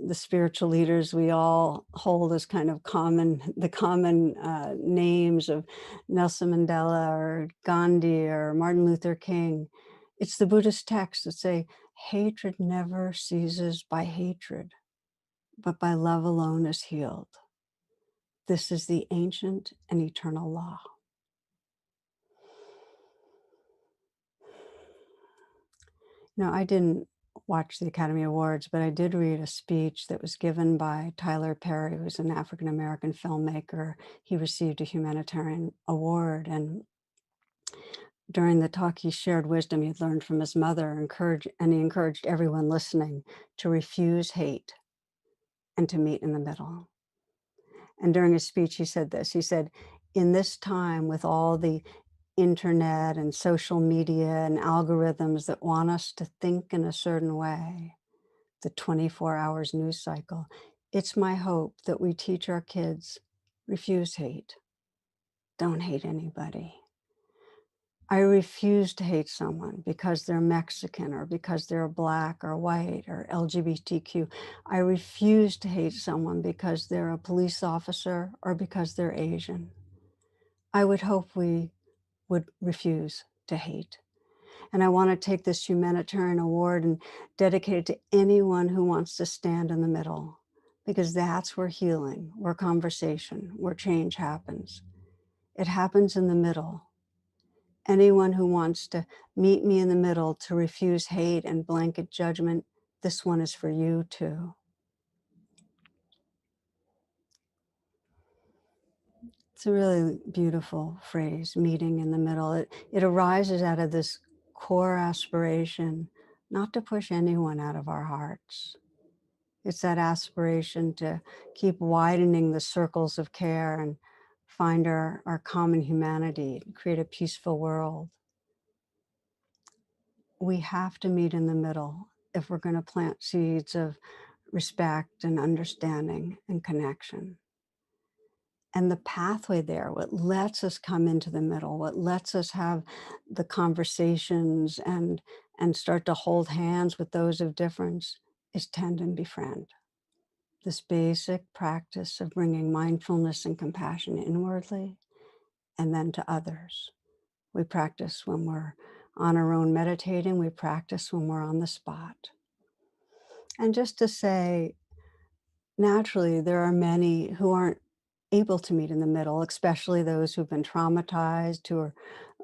the spiritual leaders we all hold as kind of the common names of Nelson Mandela or Gandhi or Martin Luther King. It's the Buddhist texts that say, hatred never ceases by hatred, but by love alone is healed. This is the ancient and eternal law. I didn't watch the Academy Awards, but I did read a speech that was given by Tyler Perry, who's an African-American filmmaker. He received a humanitarian award, and during the talk, he shared wisdom he'd learned from his mother, and he encouraged everyone listening to refuse hate and to meet in the middle. And during his speech, he said this. He said, in this time with all the internet and social media and algorithms that want us to think in a certain way, the 24 hours news cycle, it's my hope that we teach our kids, refuse hate. Don't hate anybody. I refuse to hate someone because they're Mexican or because they're Black or white or LGBTQ. I refuse to hate someone because they're a police officer or because they're Asian. I would hope we would refuse to hate. And I want to take this humanitarian award and dedicate it to anyone who wants to stand in the middle, because that's where healing, where conversation, where change happens. It happens in the middle. Anyone who wants to meet me in the middle, to refuse hate and blanket judgment, this one is for you too. It's a really beautiful phrase, meeting in the middle. It arises out of this core aspiration not to push anyone out of our hearts. It's that aspiration to keep widening the circles of care and find our common humanity, create a peaceful world. We have to meet in the middle if we're going to plant seeds of respect and understanding and connection. And the pathway there, what lets us come into the middle, what lets us have the conversations and start to hold hands with those of difference, is tend and befriend. This basic practice of bringing mindfulness and compassion inwardly and then to others. We practice when we're on our own meditating, we practice when we're on the spot. And just to say, naturally, there are many who aren't able to meet in the middle, especially those who've been traumatized, who are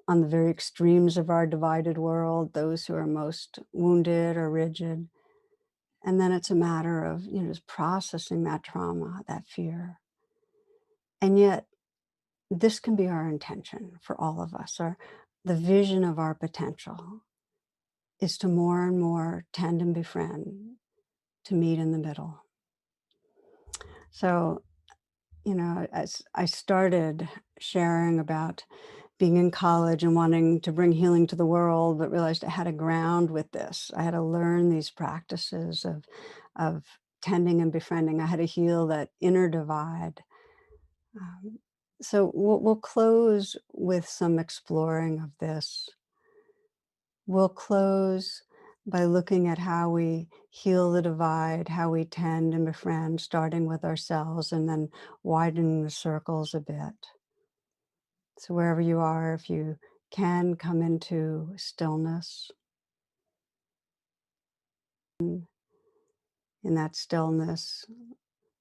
on the very extremes of our divided world, those who are most wounded or rigid. And then it's a matter of, just processing that trauma, that fear. And yet, this can be our intention for all of us. The vision of our potential is to more and more tend and befriend, to meet in the middle. So, as I started sharing about being in college and wanting to bring healing to the world, but realized I had to ground with this. I had to learn these practices of tending and befriending. I had to heal that inner divide. Um, so we'll close with some exploring of this. We'll close by looking at how we heal the divide, how we tend and befriend, starting with ourselves and then widening the circles a bit. So wherever you are, if you can come into stillness, in that stillness,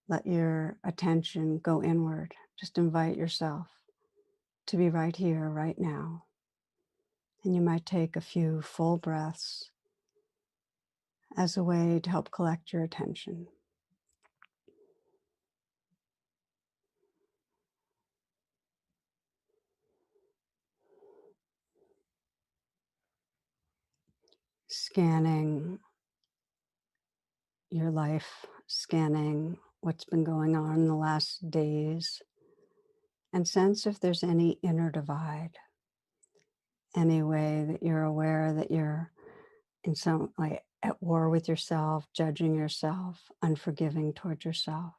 let your attention go inward. Just invite yourself to be right here, right now. And you might take a few full breaths as a way to help collect your attention. Scanning your life, scanning what's been going on in the last days, and sense if there's any inner divide, any way that you're aware that you're in some way at war with yourself, judging yourself, unforgiving towards yourself.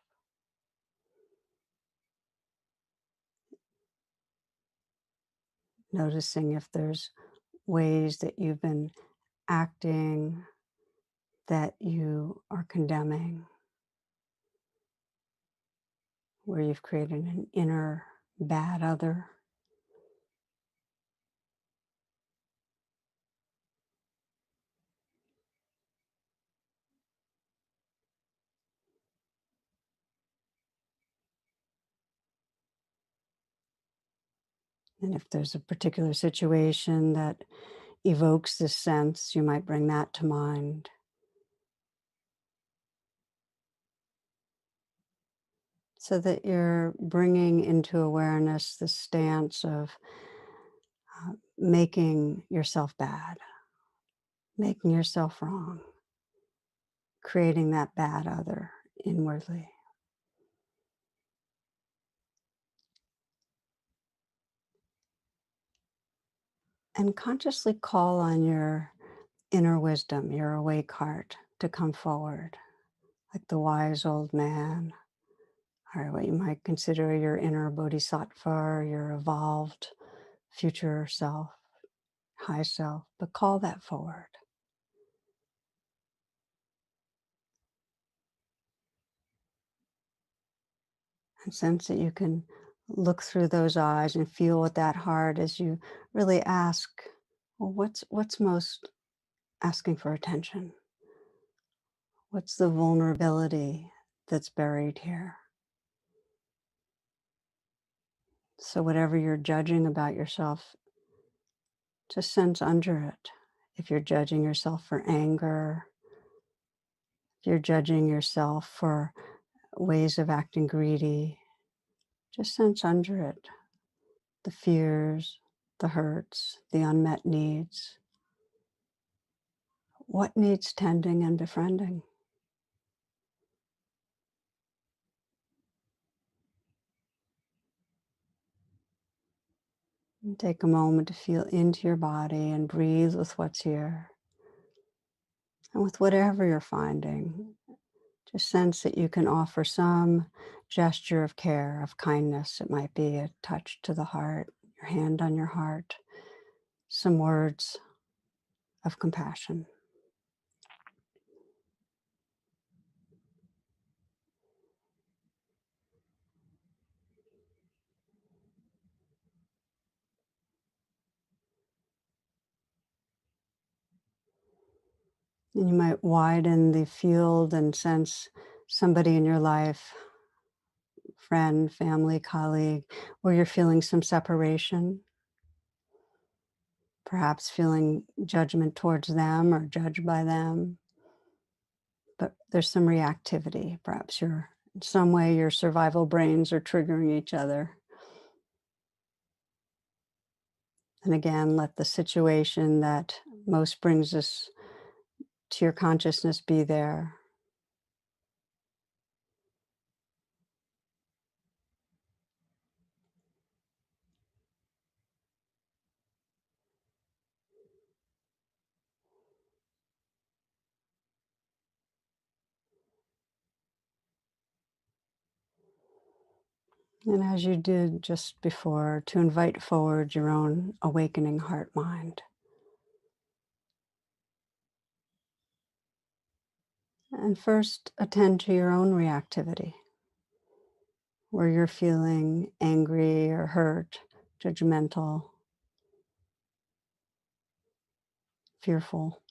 Noticing if there's ways that you've been acting that you are condemning, where you've created an inner bad other. And if there's a particular situation that evokes this sense, you might bring that to mind. So that you're bringing into awareness the stance of making yourself bad, making yourself wrong, creating that bad other inwardly. And consciously call on your inner wisdom, your awake heart, to come forward, like the wise old man, or what you might consider your inner bodhisattva, or your evolved future self, high self, but call that forward. And sense that you can look through those eyes and feel with that heart as you really ask, well, what's most asking for attention? What's the vulnerability that's buried here? So whatever you're judging about yourself, just sense under it. If you're judging yourself for anger, if you're judging yourself for ways of acting greedy, just sense under it the fears, the hurts, the unmet needs. What needs tending and befriending? And take a moment to feel into your body and breathe with what's here. And with whatever you're finding, just sense that you can offer some gesture of care, of kindness. It might be a touch to the heart, your hand on your heart, some words of compassion. And you might widen the field and sense somebody in your life, friend, family, colleague, where you're feeling some separation, perhaps feeling judgment towards them or judged by them, but there's some reactivity. Perhaps you're in some way your survival brains are triggering each other. And again, let the situation that most brings us to your consciousness be there. And as you did just before, to invite forward your own awakening heart mind. And first, attend to your own reactivity, where you're feeling angry or hurt, judgmental, fearful.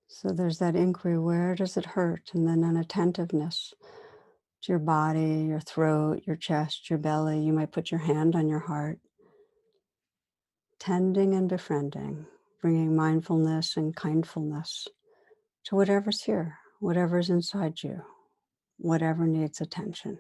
So there's that inquiry, where does it hurt? And then an attentiveness to your body, your throat, your chest, your belly. You might put your hand on your heart, tending and befriending, bringing mindfulness and kindfulness to whatever's here, whatever's inside you, whatever needs attention.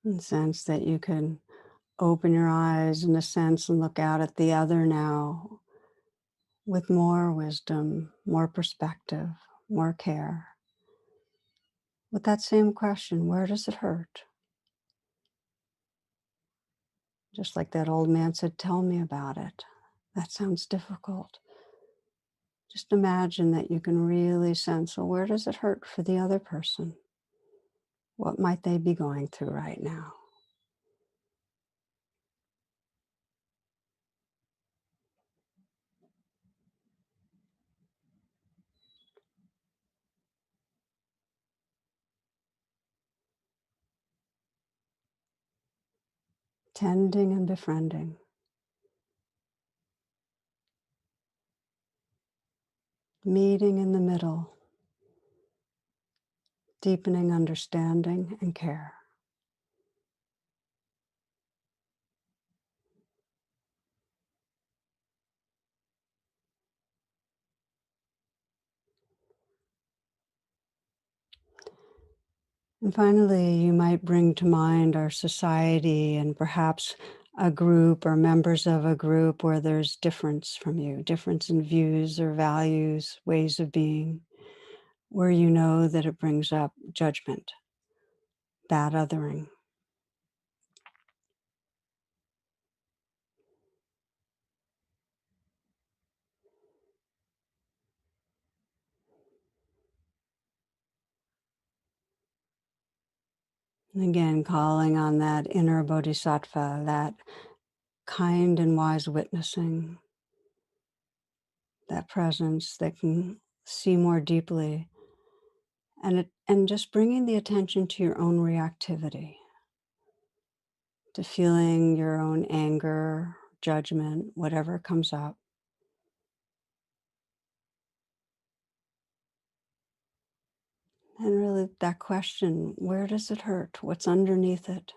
And sense that you can open your eyes in a sense and look out at the other now with more wisdom, more perspective, more care. With that same question, where does it hurt? Just like that old man said, tell me about it. That sounds difficult. Just imagine that you can really sense, well, where does it hurt for the other person? What might they be going through right now? Tending and befriending. Meeting in the middle. Deepening understanding and care. And finally, you might bring to mind our society and perhaps a group or members of a group where there's difference from you, difference in views or values, ways of being, where you know that it brings up judgment, bad othering. And again, calling on that inner bodhisattva, that kind and wise witnessing, that presence that can see more deeply, and just bringing the attention to your own reactivity, to feeling your own anger, judgment, whatever comes up. And really that question, where does it hurt? What's underneath it?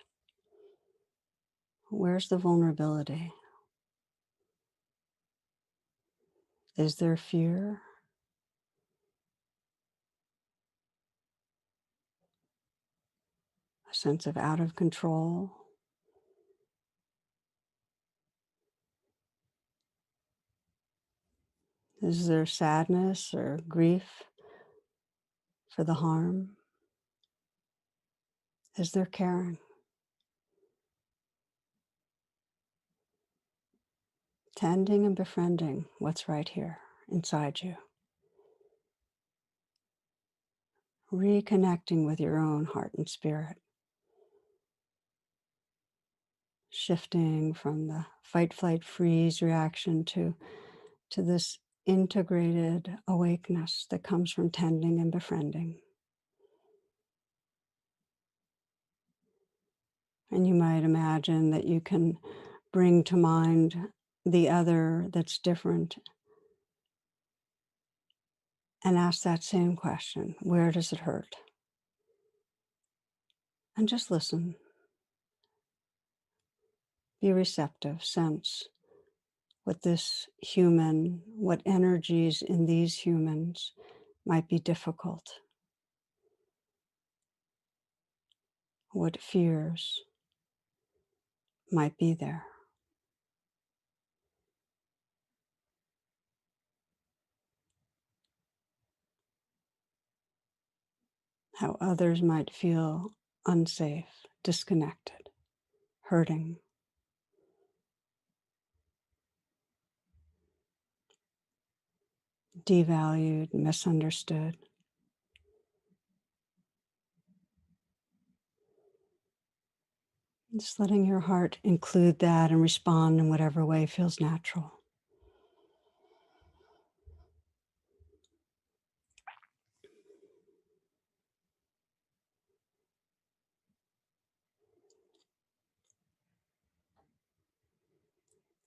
Where's the vulnerability? Is there fear? A sense of out of control? Is there sadness or grief for the harm? Is there caring? Tending and befriending what's right here inside you. Reconnecting with your own heart and spirit. shifting from the fight, flight, freeze reaction to this integrated awakeness that comes from tending and befriending. And you might imagine that you can bring to mind the other that's different and ask that same question: where does it hurt? And just listen. Be receptive, sense what this human, what energies in these humans might be difficult, what fears might be there, how others might feel unsafe, disconnected, hurting, devalued, misunderstood. Just letting your heart include that and respond in whatever way feels natural.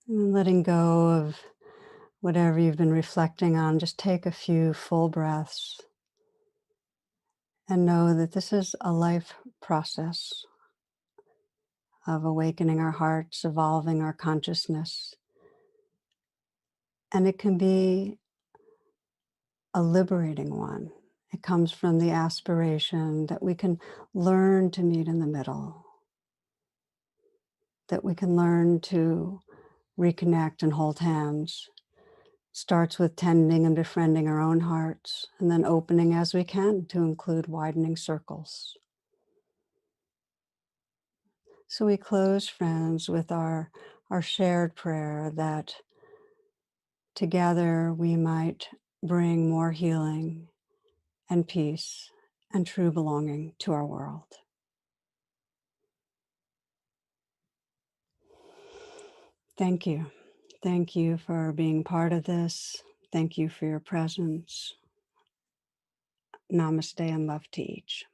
And then letting go of whatever you've been reflecting on, just take a few full breaths and know that this is a life process of awakening our hearts, evolving our consciousness. And it can be a liberating one. It comes from the aspiration that we can learn to meet in the middle, that we can learn to reconnect and hold hands. Starts with tending and befriending our own hearts, and then opening as we can to include widening circles. So we close, friends, with our shared prayer that together we might bring more healing and peace and true belonging to our world. Thank you. Thank you for being part of this. Thank you for your presence. Namaste and love to each.